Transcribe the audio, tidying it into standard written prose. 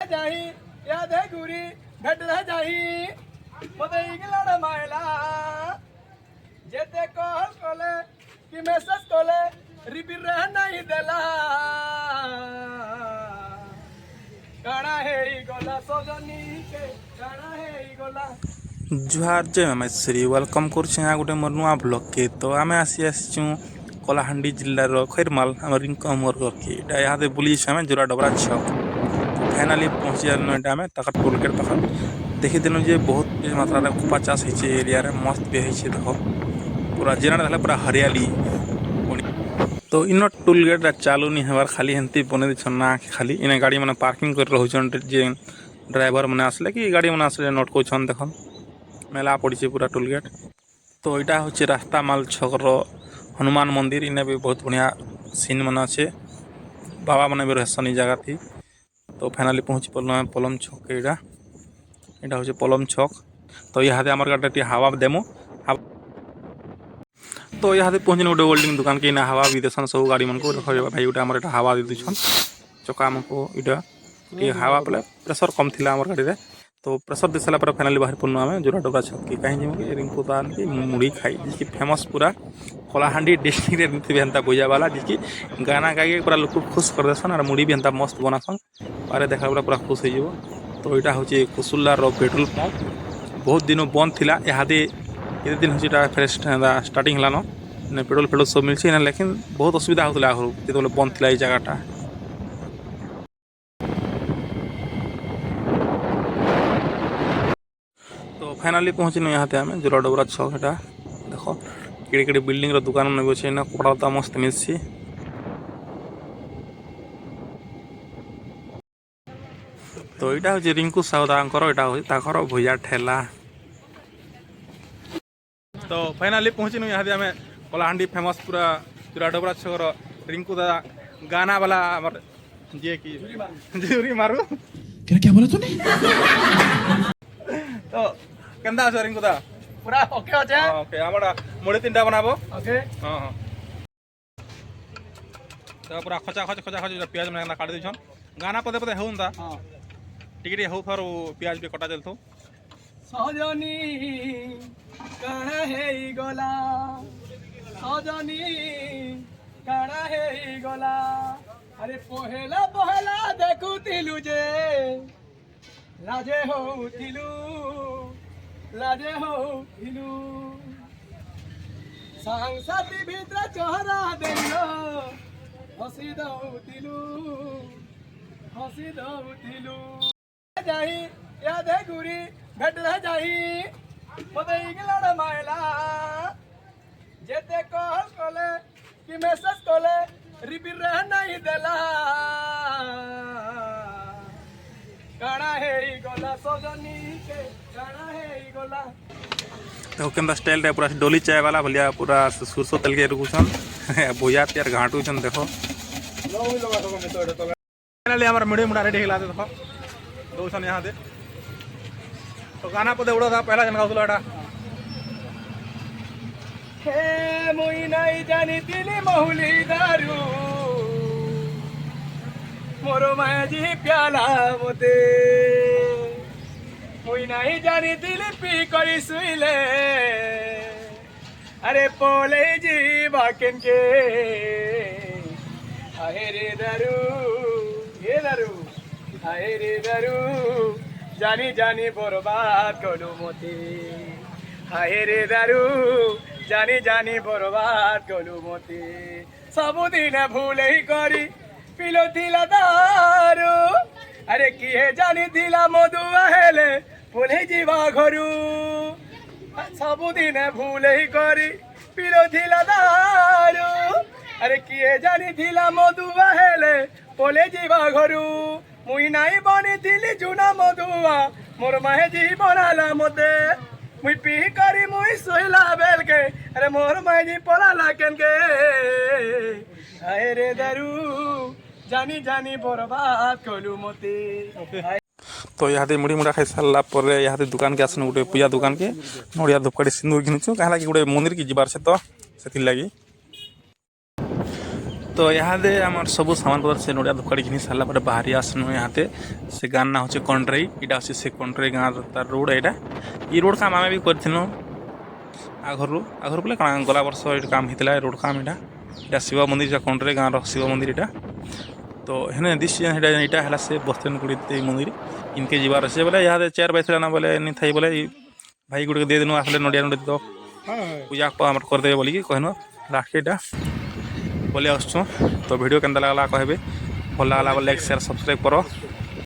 जाही याद है गुरी भेटला जाही मते इंग्लैंड मायला जेते कॉल कोले कि मैसेज कोले रिपीट रह नहीं देला काना है गोला सजनी के काना है गोला जुहार जय मामेश्वरी वेलकम कर गोटे मोर नुआ ब्लॉग के तो आम आसी कलाहांडी जिलार खैरमाल आम रिंकू मोर के यहाँ बुली आम जोरा डबरा छक फाइनाली पहुँची जालु आम तक टोल गेट पाख देखीदेनु जे बहुत मात्रा कुपा चाष होती एरिया मस्त भी होती देख पूरा जेना देखा पूरा हरियाली तो इन टोल गेट चालू नहीं हबार खाली हेंती बने दी ना खाली इन गाड़ी मैंने पार्किंग कर रोचन जे ड्राइवर मैंने आसले कि गाड़ी मैंने आसले नोट कौन देख मेला पड़ी पूरा टोल गेट तो यहाँ हूँ रास्ता माल छकर हनुमान मंदिर इन्हें भी बहुत बढ़िया सीन मन अच्छे बाबा मैंने भी रहसन जगह थी तो फाइनाली पहुँची पड़ल पलम छक यहाँ हूँ पलम छक तो यहाँ आमर गाड़ी हवा देमु तो यहाँ पहुँचे गोटे वेल्डिंग दुकान के हवा भी देसन सब गाड़ी मन को देख भाई गोटे आम हवा दे दून चका को ये हवा बोले प्रेसर कम थी आम गाड़ी में तो प्रेसर दे सारा फाइनाली बाहर पड़नु आम जोरा डबरा छक कहीं रिंकू दान की मुड़ी खाई जिसकी फेमस पूरा कलाहांडी डिस्ट्रिक्ट हेन्ता बुझा वाला जिसकी गाना गाई पूरा लोग खुश कर देसन और मुड़ी भी हेन्ता मस्त बनासन बारे देखा पूरा खुश हो तो यहाँ हूँ कुसुल्लार पेट्रोल पंप बहुत दिन बंद थी यहाँ ये दिन हूँ फ्रेश स्टार्टिंग है पेट्रोल फेट्रोल सब मिलती लेकिन बहुत असुविधा होता आगु जो बंद थी जगहटा तो फाइनाली पहुँचनु यहाँ आम जोरा डबरा छक यहाँ देख किड़े किड़े बिल्डिंग दुकान में भी अच्छे कपड़ा लता मस्त मिलसी तो यहाँ हूँ रिंकू साउदार यहाँ हूँ भुजा ठेला तो फाइनाली पहुँचनु यहाँ आम कलाहांडी फेमस पूरा जोरा डबरा छकर रिंकू दादा गाना वाला आमर जे की जुरी मारू क्या बोला तूने तो केंदा आछो रिंकू दा पूरा ओके होचे ओके हमरा मुड़ी तीनटा बनाबो ओके हां हां तो पूरा खचा प्याज में काट दिछन गाना पदे पदे होउंदा हां टिकरी हो फर प्याज भी कटा देलथो सजनी काना है गोला सजनी काना है गोला अरे पहला पहला देखुतिलु जे लाजे होतिलु सांसाती भीतर चेहरा देलो हसी दउतिलु जाही याद है गुरी भेटला जाही मते इंग्लैंड मायला जेते कॉल कोले कि मैसेज कोले रिपीट रह नहीं देला काना है गोला सजनी के काना है गोला तो केंदा स्टाइल रे पूरा डोली चाय वाला भलिया पूरा सुरसो तेल के रुकुसन भुजा त्यार घाटुसन देखो फाइनली हमर मिडी मुडा रेडी हिला देखो दोसन यहाँ दे तो गाना पदे उड़ा था पहला जन गाउतला एटा हे मुई नहीं जानी दिली महुली दारू मोरो माजी प्याला मोते मुई नहीं जानी दिली पी करी सुइले अरे पोले जी बाकेन के हाय रे दारू ये दारू हाय रे दारू जानी जानी बर्बाद कलु मोते हाय रे दारू जानी जानी बर्बाद कलु मोते सबुदिन भूल ही करी पिलो थिला दारू अरे किए जानी थिला मधुआ हेले भूले जीवा घरू सबुदिन भूल ही करी पिलो थिला दारू अरे किए जानी थिला मधुआ हेले भूले जीवा घरू मुई नाई बनी थिली जुना मधुआ मोर माहे जी बनाला मते मुई पी करी मुई सोइला बेल के अरे मोर माहे जी पलाला केन के हाय रे दारू जानी जानी बर्बाद कलु मते तो यहाँ मुड़ी मुड़ा खाई सारा पर यहाँ दुकान के आसन गोटे पूजा दुकान के नड़िया धूपकाठी सिंदूर घिनुचु कहीं गोटे मंदिर की जीवार से तो से लगी तो इहादे आमर सब सामान पत्र से नड़िया दुकाड़ी घिनी सारा पर बाहरी आसनु इहाते से गाँ ना होचे कंड्रई इटा होचे से कंड्रई गाँ तार रोड एटा ई रोड काम आमे भी करथिनु आघरु बोले काଣା गला वर्ष ये काम होता रोड काम इटा शिव मंदिर कंड्रई गाँव शिव मंदिर इटा तो हेने दिशा इटा है से बस्तेन गुड़ी मंदिर इनके जीवार अच्छे बोले यहाँ चेयर बैठे ना बोले नहीं थी बोले भाई गुड़ दे देनु आसले नड़िया नड़ी तो पूजा करदे बोल कि कहनु लास्ट इटा बोले आसुँ तो वीडियो केन्ता लगला कहबे भल लगला लाइक शेयर सब्सक्राइब करो।